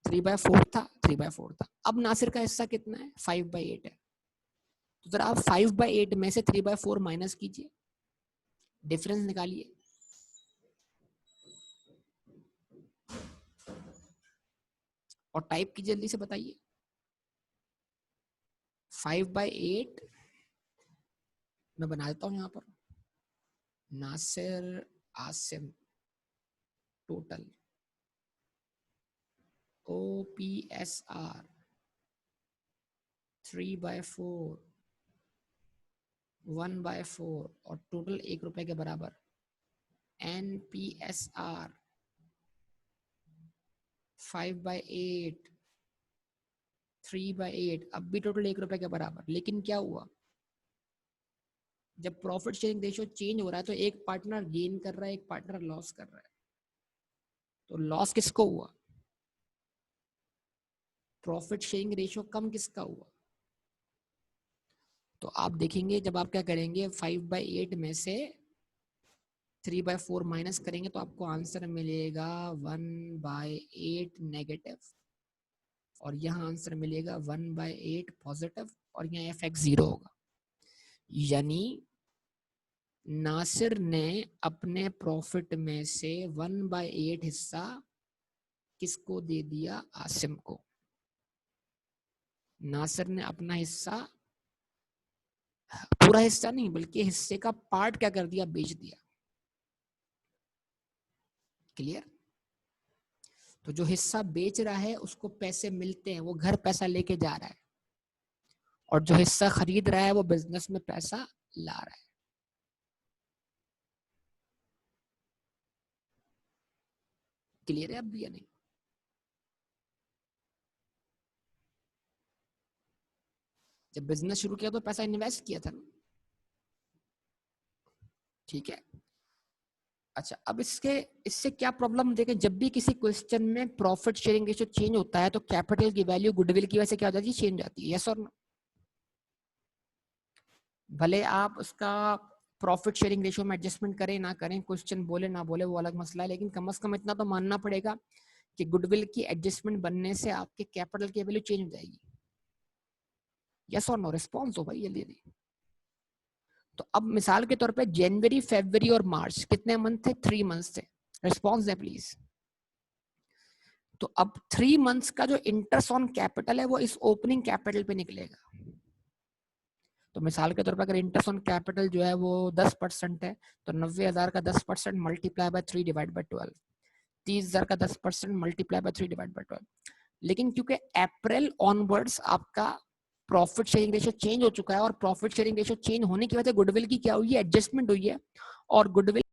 3/4 था? 3/4 था। अब नासिर का हिस्सा कितना है? 5/8 है। तो जरा आप 5/8 में से 3/4 माइनस कीजिए, डिफरेंस निकालिए। और टाइप कीजिए, जल्दी से बताइए। 5/8 मैं बना देता हूँ यहाँ पर, नासिर आसिम टोटल OPSR 3/4 1/4 और टोटल 1 रुपए के बराबर। NPSR 5/8 3/8, अब भी टोटल 1 रुपए के बराबर। लेकिन क्या हुआ, जब प्रॉफिट शेयरिंग रेशियो चेंज हो रहा है तो एक पार्टनर गेन कर रहा है, एक पार्टनर लॉस कर रहा है। तो लॉस किसको हुआ? प्रॉफिट शेयरिंग रेशियो कम किसका हुआ? तो आप देखेंगे जब आप क्या करेंगे, 5/8 में से 3/4 माइनस करेंगे तो आपको आंसर मिलेगा 1/8 नेगेटिव, और यहाँ आंसर मिलेगा 1/8 पॉजिटिव, और यहाँ एफएक्स 0 होगा। यानी नासिर ने अपने प्रॉफिट में से 1/8 हिस्सा किसको दे दिया? आसिम को। नासिर ने अपना हिस्सा, पूरा हिस्सा नहीं बल्कि हिस्से का पार्ट क्या कर दिया? बेच दिया। क्लियर? तो जो हिस्सा बेच रहा है उसको पैसे मिलते हैं, वो घर पैसा लेके जा रहा है, और जो हिस्सा खरीद रहा है वो बिजनेस में पैसा ला रहा है। क्लियर है अब भी या नहीं? जब बिजनेस शुरू किया तो पैसा इन्वेस्ट किया था ना। ठीक है। अच्छा, अब इससे क्या प्रॉब्लम देखें, जब भी किसी क्वेश्चन में प्रॉफिट शेयरिंग रेशियो चेंज होता है तो कैपिटल की वैल्यू गुडविल की वजह से क्या हो जाती है? चेंज जाती है, यस और नो? भले आप उसका प्रॉफिट शेयरिंग रेशियो में एडजस्टमेंट करें ना करें, क्वेश्चन बोले ना बोले वो अलग मसला है, लेकिन कम से कम इतना तो मानना पड़ेगा कि गुडविल की एडजस्टमेंट बनने से आपके कैपिटल की वैल्यू चेंज हो जाएगी, यस और नो? रिस्पॉन्स हो भाई जल्दी जल्दी। तो अब मिसाल के तौर पे जनवरी, फरवरी और मार्च कितने मंथ थे? 3 मंथ्स थे। Response they please. तो अब 3 मंथ्स का जो इंटरेस्ट ऑन कैपिटल है वो इस ओपनिंग कैपिटल पे निकलेगा। तो मिसाल के तौर पर अगर इंटरेस्ट ऑन कैपिटल जो है वो 10% है, तो 90,000 का 10% मल्टीप्लाई बाय 3 डिवाइड बाय 12, 30,000 का 10% मल्टीप्लाई बाय 3 डिवाइड बाय 12। लेकिन क्योंकि अप्रैल ऑनवर्ड्स आपका प्रॉफिट शेयरिंग रेशियो चेंज हो चुका है, और प्रॉफिट शेयरिंग रेशियो चेंज होने की वजह से गुडविल की क्या हुई है, एडजस्टमेंट हुई है, और गुडविल